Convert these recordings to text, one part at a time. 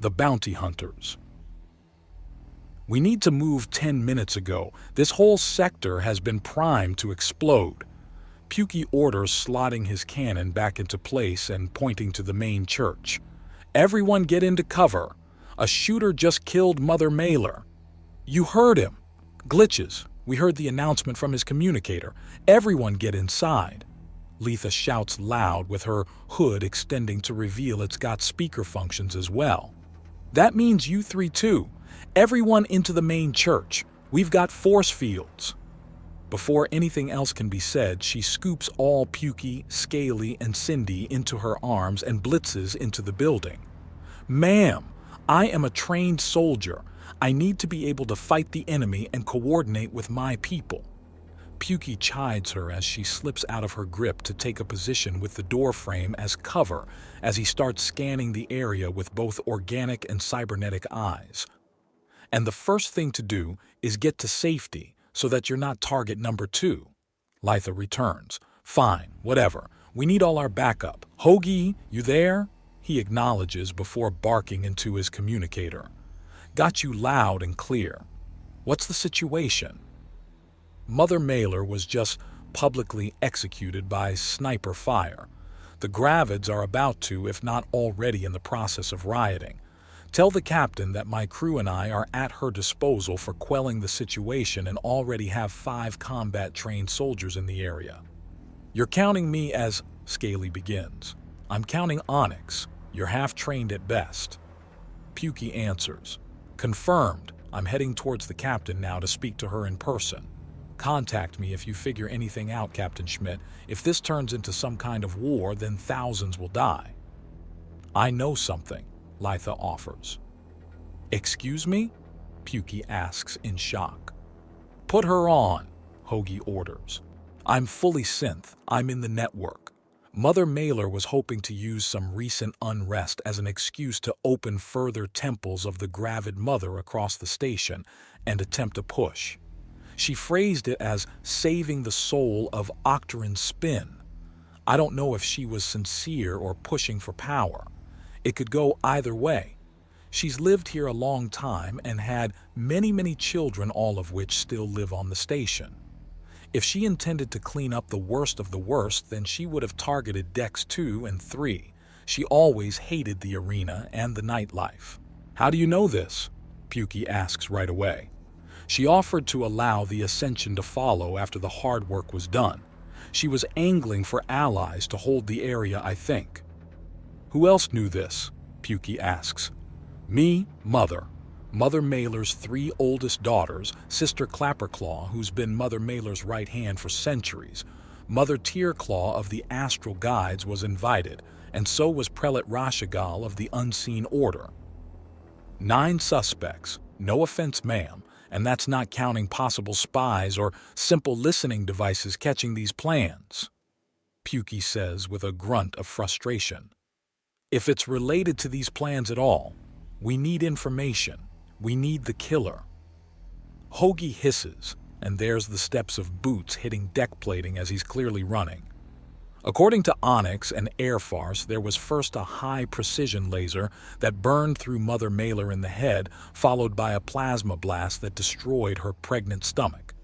The bounty hunters. We need to move 10 minutes ago. This whole sector has been primed to explode. Pukey orders, slotting his cannon back into place and pointing to the main church. Everyone get into cover. A shooter just killed Mother Mailer. You heard him. Glitches. We heard the announcement from his communicator. Everyone get inside. Letha shouts loud with her hood extending to reveal it's got speaker functions as well. That means you three too. Everyone into the main church. We've got force fields. Before anything else can be said, she scoops all Pukey, Scaly, and Cindy into her arms and blitzes into the building. Ma'am, I am a trained soldier. I need to be able to fight the enemy and coordinate with my people. Pukey chides her as she slips out of her grip to take a position with the door frame as cover as he starts scanning the area with both organic and cybernetic eyes. And the first thing to do is get to safety so that you're not target number 2. Letha returns. Fine, whatever. We need all our backup. Hoagie, you there? He acknowledges before barking into his communicator. Got you loud and clear. What's the situation? Mother Mailer was just publicly executed by sniper fire. The Gravids are about to, if not already in the process of rioting. Tell the captain that my crew and I are at her disposal for quelling the situation and already have 5 combat-trained soldiers in the area. You're counting me as... Scaly begins. I'm counting Onyx. You're half-trained at best. Pukey answers. Confirmed. I'm heading towards the captain now to speak to her in person. Contact me if you figure anything out, Captain Schmidt. If this turns into some kind of war, then thousands will die. I know something, Letha offers. Excuse me? Pukey asks in shock. Put her on, Hoagie orders. I'm fully synth. I'm in the network. Mother Mailer was hoping to use some recent unrest as an excuse to open further temples of the Gravid Mother across the station and attempt a push. She phrased it as saving the soul of Octarine Spin. I don't know if she was sincere or pushing for power. It could go either way. She's lived here a long time and had many children, all of which still live on the station. If she intended to clean up the worst of the worst, then she would have targeted decks 2 and 3. She always hated the arena and the nightlife. How do you know this? Pukey asks right away. She offered to allow the ascension to follow after the hard work was done. She was angling for allies to hold the area, I think. Who else knew this? Pukey asks. Me, Mother. Mother Mailer's 3 oldest daughters, Sister Clapperclaw, who's been Mother Mailer's right hand for centuries. Mother Tearclaw of the Astral Guides was invited, and so was Prelate Rashagal of the Unseen Order. 9 suspects, no offense, ma'am, and that's not counting possible spies or simple listening devices catching these plans, Pukey says with a grunt of frustration. If it's related to these plans at all, we need information. We need the killer. Hoagie hisses, and there's the steps of boots hitting deck plating as he's clearly running. According to Onyx and Air Farce, there was first a high-precision laser that burned through Mother Mailer in the head, followed by a plasma blast that destroyed her pregnant stomach.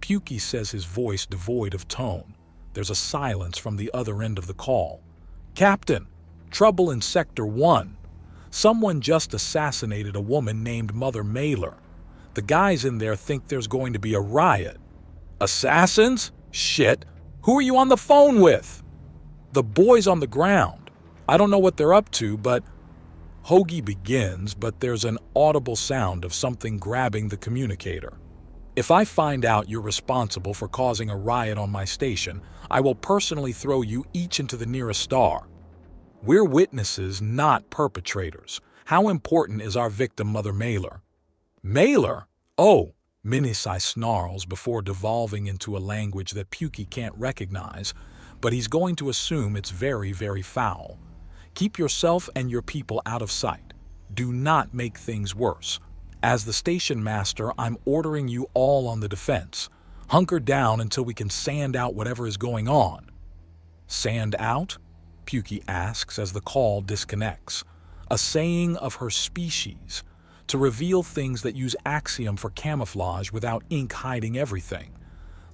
Pukey says, his voice devoid of tone. There's a silence from the other end of the call. Captain, trouble in Sector 1. Someone just assassinated a woman named Mother Mailer. The guys in there think there's going to be a riot. Assassins? Shit. Who are you on the phone with? The boys on the ground. I don't know what they're up to, but... Hoagie begins, but there's an audible sound of something grabbing the communicator. If I find out you're responsible for causing a riot on my station, I will personally throw you each into the nearest star. We're witnesses, not perpetrators. How important is our victim, Mother Mailer? Mailer? Oh, Minisai snarls before devolving into a language that Pukey can't recognize, but he's going to assume it's very foul. Keep yourself and your people out of sight. Do not make things worse. As the station master, I'm ordering you all on the defense. Hunker down until we can sand out whatever is going on. Sand out? Pukey asks as the call disconnects. a saying of her species, to reveal things that use axiom for camouflage without ink hiding everything.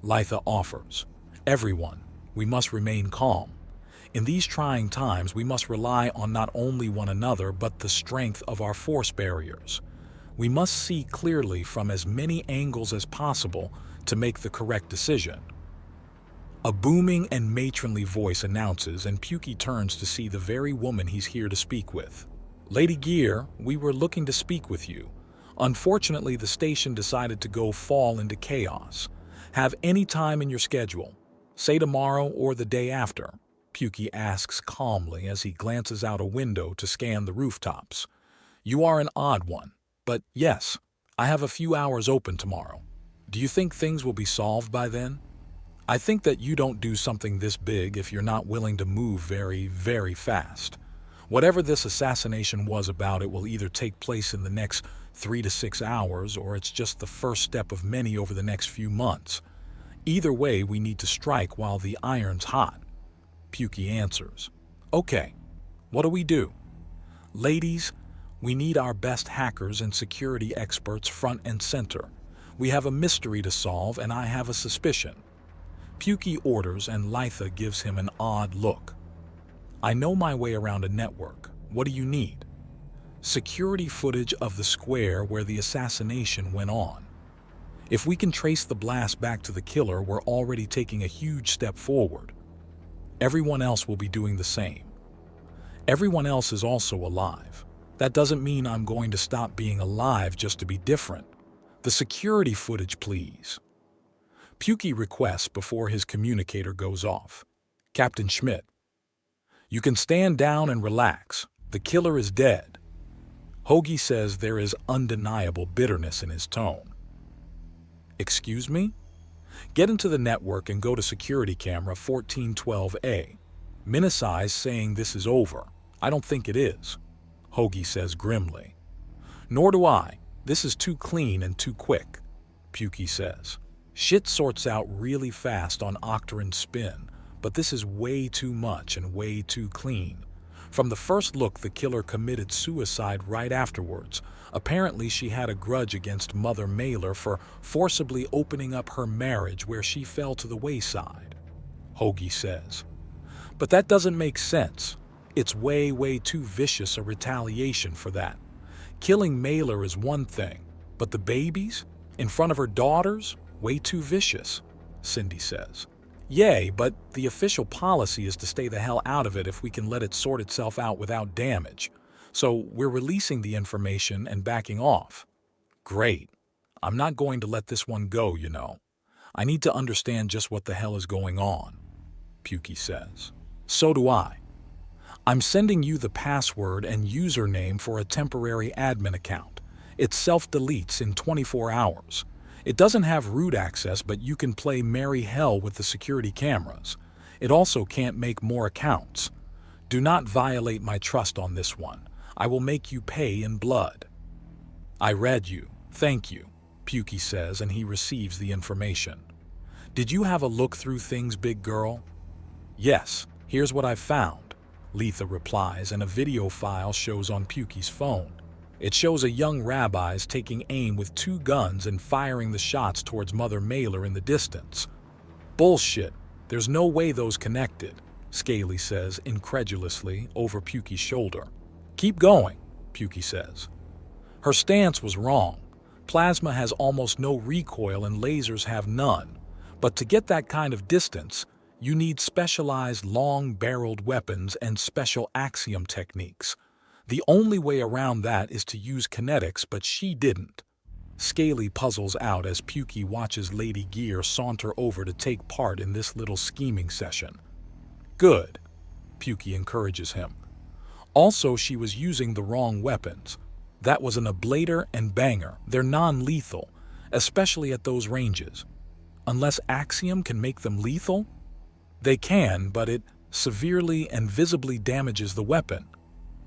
Litha offers, "Everyone, we must remain calm. In these trying times, we must rely on not only one another but the strength of our force barriers. We must see clearly from as many angles as possible to make the correct decision." A booming and matronly voice announces, and Pukey turns to see the very woman he's here to speak with. "Lady Gear, we were looking to speak with you. Unfortunately, the station decided to go fall into chaos. Have any time in your schedule, say tomorrow or the day after?" Pukey asks calmly as he glances out a window to scan the rooftops. "You are an odd one, but yes, I have a few hours open tomorrow. Do you think things will be solved by then? I think that you don't do something this big if you're not willing to move very, very fast. Whatever this assassination was about, it will either take place in the next 3 to 6 hours, or it's just the first step of many over the next few months. Either way, we need to strike while the iron's hot." Pukey answers, "Okay, what do we do? Ladies, we need our best hackers and security experts front and center. We have a mystery to solve, and I have a suspicion." Pukey orders, and Litha gives him an odd look. "I know my way around a network. What do you need?" "Security footage of the square where the assassination went on. If we can trace the blast back to the killer, we're already taking a huge step forward. Everyone else will be doing the same. Everyone else is also alive. That doesn't mean I'm going to stop being alive just to be different. The security footage, please." Pukey requests before his communicator goes off. "Captain Schmidt, you can stand down and relax. The killer is dead." Hoagie says there is undeniable bitterness in his tone. "Excuse me? Get into the network and go to security camera 1412A. Minnesai's saying this is over. I don't think it is," Hoagie says grimly. "Nor do I. This is too clean and too quick," Pukey says. "Shit sorts out really fast on Octarine spin, but this is way too much and way too clean. From the first look, the killer committed suicide right afterwards. Apparently she had a grudge against Mother Mailer for forcibly opening up her marriage where she fell to the wayside," Hoagie says. "But that doesn't make sense. It's way, way too vicious a retaliation for that. Killing Mailer is one thing, but the babies? In front of her daughters? Way too vicious," Cindy says. "Yay, but the official policy is to stay the hell out of it if we can let it sort itself out without damage. So we're releasing the information and backing off." "Great. I'm not going to let this one go, you know. I need to understand just what the hell is going on," Pukey says. "So do I. I'm sending you the password and username for a temporary admin account. It self-deletes in 24 hours. It doesn't have root access, but you can play merry hell with the security cameras. It also can't make more accounts. Do not violate my trust on this one. I will make you pay in blood." "I read you. Thank you," Pukey says, and he receives the information. "Did you have a look through things, big girl?" "Yes, here's what I've found," Litha replies, and a video file shows on Pukey's phone. It shows a young rabbi's taking aim with 2 guns and firing the shots towards Mother Mailer in the distance. "Bullshit. There's no way those connected," Scaly says incredulously over Pukey's shoulder. "Keep going," Pukey says. "Her stance was wrong. Plasma has almost no recoil and lasers have none. But to get that kind of distance, you need specialized long-barreled weapons and special axiom techniques. The only way around that is to use kinetics, but she didn't." Scaly puzzles out as Pukey watches Lady Gear saunter over to take part in this little scheming session. "Good," Pukey encourages him. "Also, she was using the wrong weapons. That was an ablator and banger. They're non-lethal, especially at those ranges. Unless axiom can make them lethal? They can, but it severely and visibly damages the weapon,"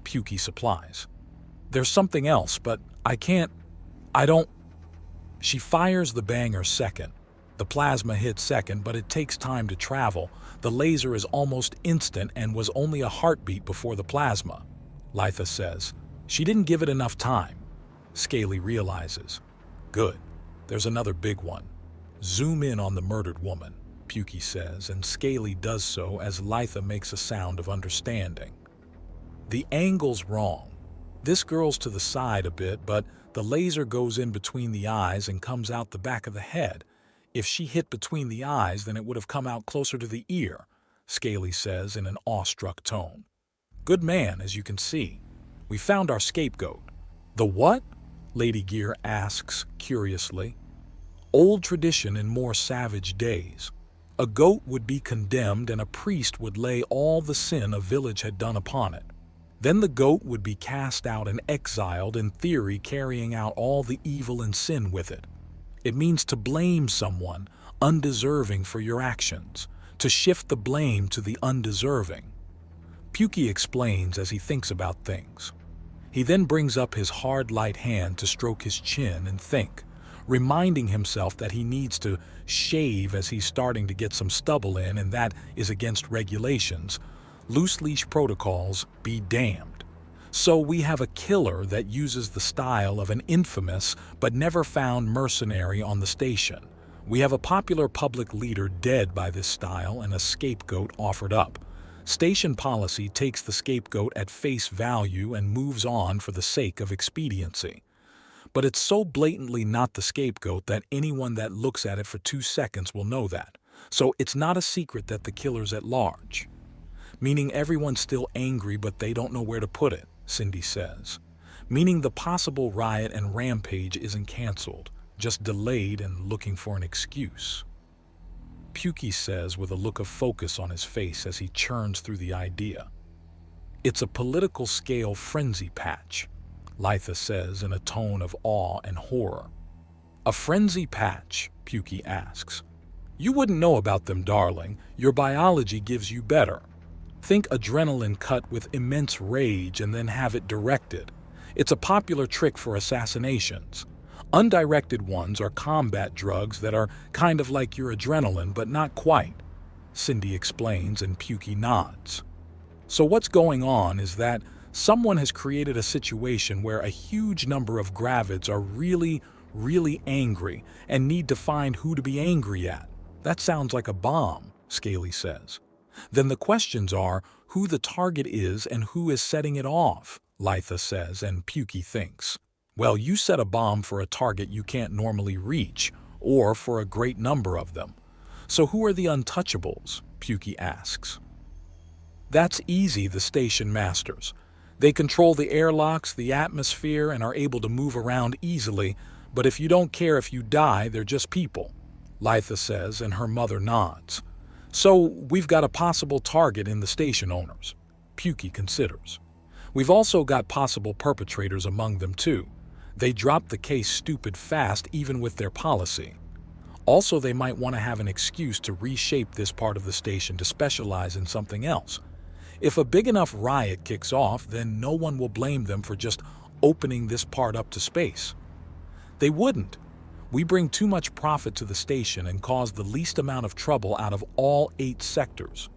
Pukey supplies. "There's something else, but I don't." She fires the banger second. The plasma hits second, but it takes time to travel. The laser is almost instant and was only a heartbeat before the plasma. Litha says. She didn't give it enough time. Scaly realizes. Good. There's another big one. Zoom in on the murdered woman, Pukey says, and Scaly does so as Litha makes a sound of understanding. The angle's wrong. This girl's to the side a bit, but the laser goes in between the eyes and comes out the back of the head. If she hit between the eyes, then it would have come out closer to the ear, Scaly says in an awestruck tone. Good man, as you can see. We found our scapegoat. The what? Lady Gear asks curiously. Old tradition in more savage days. A goat would be condemned and a priest would lay all the sin a village had done upon it. Then the goat would be cast out and exiled, in theory carrying out all the evil and sin with it. It means to blame someone undeserving for your actions, to shift the blame to the undeserving. Pukey explains as he thinks about things. He then brings up his hard light hand to stroke his chin and think, reminding himself that he needs to shave as he's starting to get some stubble in, and that is against regulations. Loose leash protocols be damned. So we have a killer that uses the style of an infamous but never found mercenary on the station. We have a popular public leader dead by this style and a scapegoat offered up. Station policy takes the scapegoat at face value and moves on for the sake of expediency. But it's so blatantly not the scapegoat that anyone that looks at it for 2 seconds will know that. So it's not a secret that the killer's at large. Meaning everyone's still angry but they don't know where to put it, Cindy says. Meaning the possible riot and rampage isn't canceled, just delayed and looking for an excuse. Pukey says with a look of focus on his face as he churns through the idea. It's a political scale frenzy patch, Litha says in a tone of awe and horror. A frenzy patch, Pukey asks. You wouldn't know about them, darling. Your biology gives you better. Think adrenaline cut with immense rage and then have it directed. It's a popular trick for assassinations. Undirected ones are combat drugs that are kind of like your adrenaline, but not quite, Cindy explains and Pukey nods. So what's going on is that someone has created a situation where a huge number of gravids are really, really angry and need to find who to be angry at. That sounds like a bomb, Scaly says. Then the questions are who the target is and who is setting it off, Litha says, and Pukey thinks. Well, you set a bomb for a target you can't normally reach, or for a great number of them. So who are the untouchables? Pukey asks. That's easy, the station masters. They control the airlocks, the atmosphere, and are able to move around easily, but if you don't care if you die, they're just people, Litha says, and her mother nods. So we've got a possible target in the station owners, Pukey considers. We've also got possible perpetrators among them too. They dropped the case stupid fast even with their policy. Also, they might want to have an excuse to reshape this part of the station to specialize in something else. If a big enough riot kicks off, then no one will blame them for just opening this part up to space. They wouldn't. We bring too much profit to the station and cause the least amount of trouble out of all 8 sectors.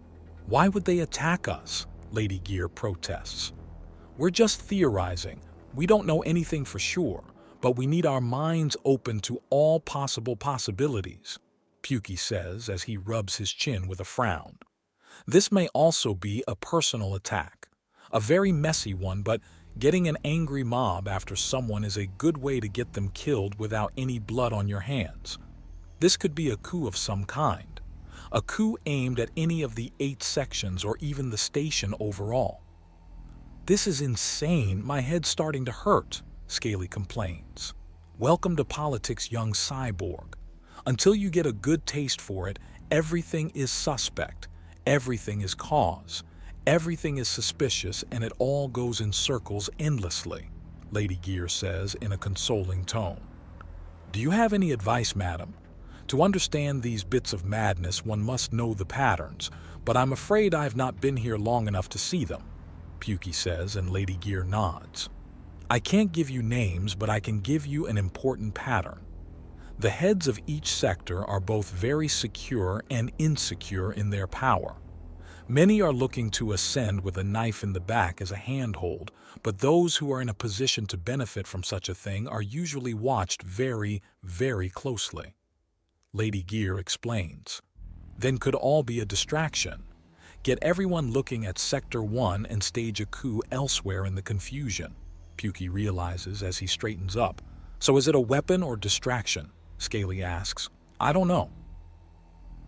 Why would they attack us? Lady Gear protests. We're just theorizing. We don't know anything for sure, but we need our minds open to all possible possibilities, Pukey says as he rubs his chin with a frown. This may also be a personal attack, a very messy one, but getting an angry mob after someone is a good way to get them killed without any blood on your hands. This could be a coup of some kind, a coup aimed at any of the 8 sections or even the station overall. This is insane, my head's starting to hurt, Scaly complains. Welcome to politics, young cyborg. Until you get a good taste for it, everything is suspect, everything is cause. Everything is suspicious and it all goes in circles endlessly, Lady Gear says in a consoling tone. Do you have any advice, madam? To understand these bits of madness, one must know the patterns, but I'm afraid I've not been here long enough to see them, Pukey says, and Lady Gear nods. I can't give you names, but I can give you an important pattern. The heads of each sector are both very secure and insecure in their power. Many are looking to ascend with a knife in the back as a handhold, but those who are in a position to benefit from such a thing are usually watched very, very closely. Lady Gear explains. Then could all be a distraction. Get everyone looking at Sector 1 and stage a coup elsewhere in the confusion, Pukey realizes as he straightens up. So is it a weapon or distraction? Scaly asks. I don't know.